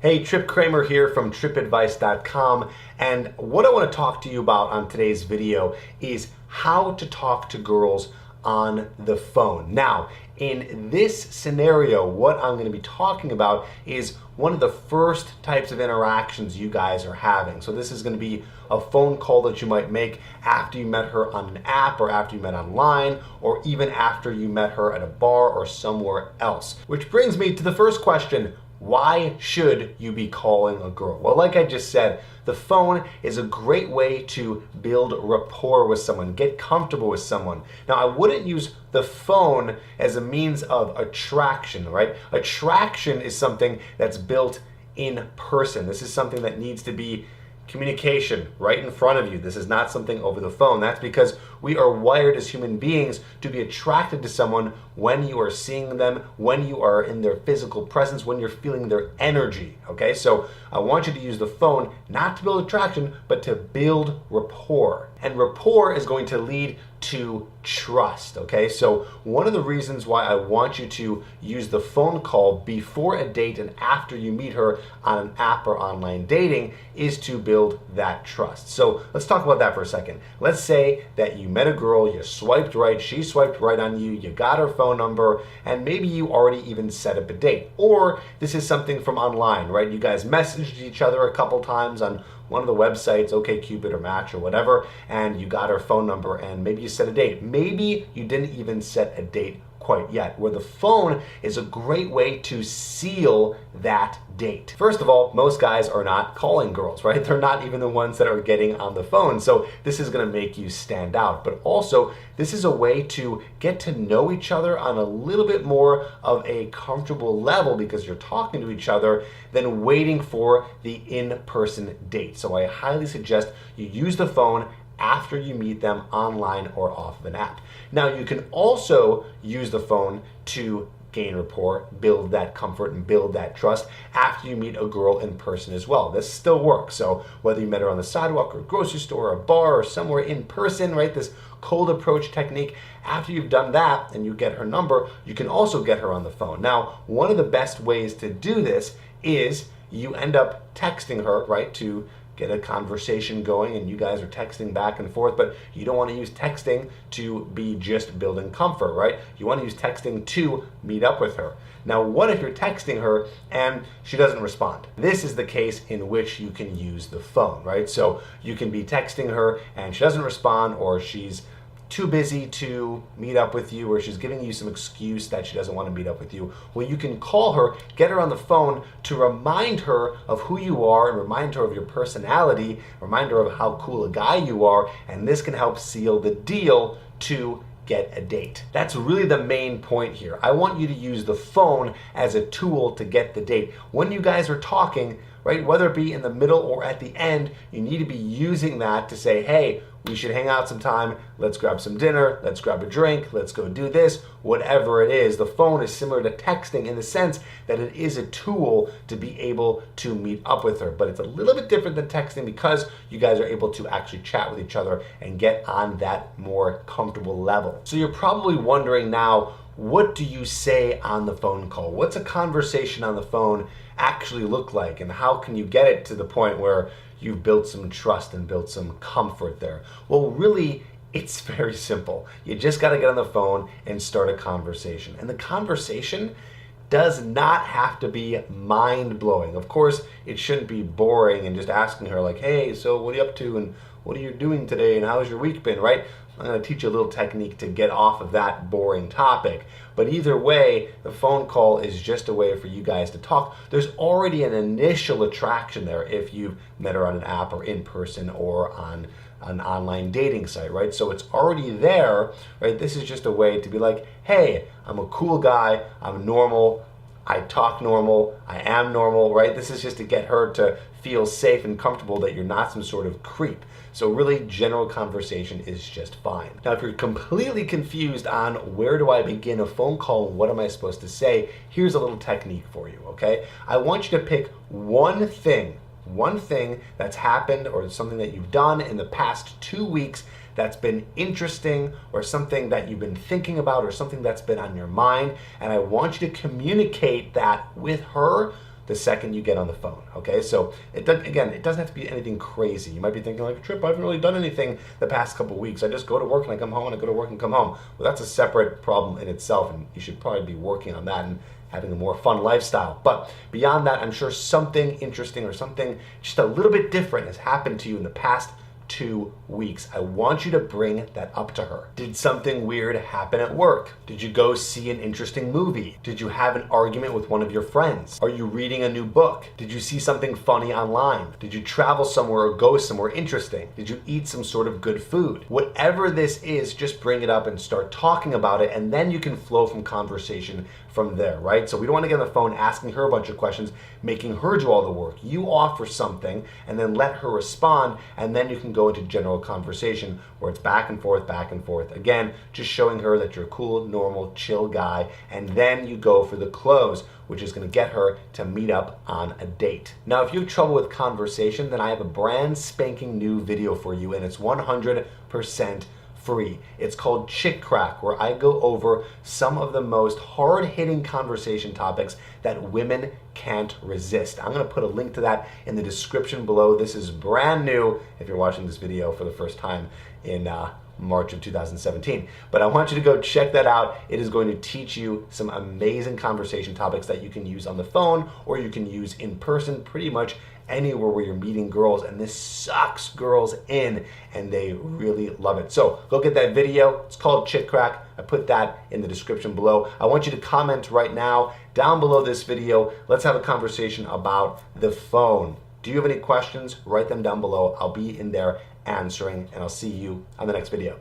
Hey, Trip Kramer here from tripadvice.com, and what I want to talk to you about on today's video is how to talk to girls on the phone. Now, in this scenario, what I'm going to be talking about is one of the first types of interactions you guys are having. So this is going to be a phone call that you might make after you met her on an app, or after you met online, or even after you met her at a bar or somewhere else. Which brings me to the first question. Why should you be calling a girl? Well, like I just said, the phone is a great way to build rapport with someone, get comfortable with someone. Now, I wouldn't use the phone as a means of attraction, right? Attraction is something that's built in person. This is something that needs to be communication right in front of you. This is not something over the phone. That's because we are wired as human beings to be attracted to someone when you are seeing them, when you are in their physical presence, when you're feeling their energy. Okay, so I want you to use the phone not to build attraction, but to build rapport. And rapport is going to lead to trust. Okay, so one of the reasons why I want you to use the phone call before a date and after you meet her on an app or online dating is to build that trust. So let's talk about that for a second. Let's say that you met a girl, you swiped right, she swiped right on you, you got her phone number, and maybe you already even set up a date. Or this is something from online, right? You guys messaged each other a couple times on one of the websites, OkCupid or Match or whatever, and you got her phone number and maybe you set a date. Maybe you didn't even set a date quite yet, where the phone is a great way to seal that date. First of all, most guys are not calling girls, right? They're not even the ones that are getting on the phone. So this is going to make you stand out. But also, this is a way to get to know each other on a little bit more of a comfortable level because you're talking to each other than waiting for the in-person date. So I highly suggest you use the phone after you meet them online or off of an app. Now, you can also use the phone to gain rapport, build that comfort, and build that trust after you meet a girl in person as well. This still works. So whether you met her on the sidewalk or grocery store or a bar or somewhere in person, right, this cold approach technique, after you've done that and you get her number, you can also get her on the phone. Now, one of the best ways to do this is you end up texting her, right, to get a conversation going, and you guys are texting back and forth, but you don't want to use texting to be just building comfort, right? You want to use texting to meet up with her. Now, what if you're texting her and she doesn't respond? This is the case in which you can use the phone, right? So you can be texting her and she doesn't respond, or she's too busy to meet up with you, or she's giving you some excuse that she doesn't want to meet up with you. Well, you can call her, get her on the phone to remind her of who you are and remind her of your personality, remind her of how cool a guy you are, and this can help seal the deal to get a date. That's really the main point here. I want you to use the phone as a tool to get the date. When you guys are talking, right, whether it be in the middle or at the end, you need to be using that to say, hey, we should hang out sometime, let's grab some dinner, let's grab a drink, let's go do this, whatever it is. The phone is similar to texting in the sense that it is a tool to be able to meet up with her, but it's a little bit different than texting because you guys are able to actually chat with each other and get on that more comfortable level. So you're probably wondering now, what do you say on the phone call? What's a conversation on the phone actually look like, and how can you get it to the point where you've built some trust and built some comfort there? Well, really, it's very simple. You just got to get on the phone and start a conversation. And the conversation does not have to be mind-blowing. Of course, it shouldn't be boring and just asking her like, hey, so what are you up to, and what are you doing today, and how's your week been, right? I'm going to teach you a little technique to get off of that boring topic. But either way, the phone call is just a way for you guys to talk. There's already an initial attraction there if you've met her on an app or in person or on an online dating site, right? So it's already there, right? This is just a way to be like, hey, I'm a cool guy, I'm normal, I talk normal, I am normal, right? This is just to get her to feel safe and comfortable that you're not some sort of creep. So really, general conversation is just fine. Now, if you're completely confused on where do I begin a phone call and what am I supposed to say, here's a little technique for you, okay? I want you to pick one thing that's happened or something that you've done in the past 2 weeks that's been interesting, or something that you've been thinking about, or something that's been on your mind, and I want you to communicate that with her the second you get on the phone, okay? So it doesn't have to be anything crazy. You might be thinking like, Trip, I haven't really done anything the past couple weeks. I just go to work and I come home and I go to work and come home. Well, that's a separate problem in itself, and you should probably be working on that and having a more fun lifestyle. But beyond that, I'm sure something interesting or something just a little bit different has happened to you in the past 2 weeks. I want you to bring that up to her. Did something weird happen at work? Did you go see an interesting movie? Did you have an argument with one of your friends? Are you reading a new book? Did you see something funny online? Did you travel somewhere or go somewhere interesting? Did you eat some sort of good food? Whatever this is, just bring it up and start talking about it, and then you can flow from conversation from there, right? So we don't want to get on the phone asking her a bunch of questions, making her do all the work. You offer something and then let her respond, and then you can go into general conversation where it's back and forth, back and forth. Again, just showing her that you're a cool, normal, chill guy, and then you go for the close, which is going to get her to meet up on a date. Now, if you have trouble with conversation, then I have a brand spanking new video for you, and it's 100% free. It's called Chick Crack, where I go over some of the most hard-hitting conversation topics that women can't resist. I'm going to put a link to that in the description below. This is brand new if you're watching this video for the first time in March of 2017. But I want you to go check that out. It is going to teach you some amazing conversation topics that you can use on the phone or you can use in person, pretty much anywhere where you're meeting girls, and this sucks girls in and they really love it. So go get that video. It's called Chick Crack. I put that in the description below. I want you to comment right now down below this video. Let's have a conversation about the phone. Do you have any questions? Write them down below. I'll be in there answering, and I'll see you on the next video.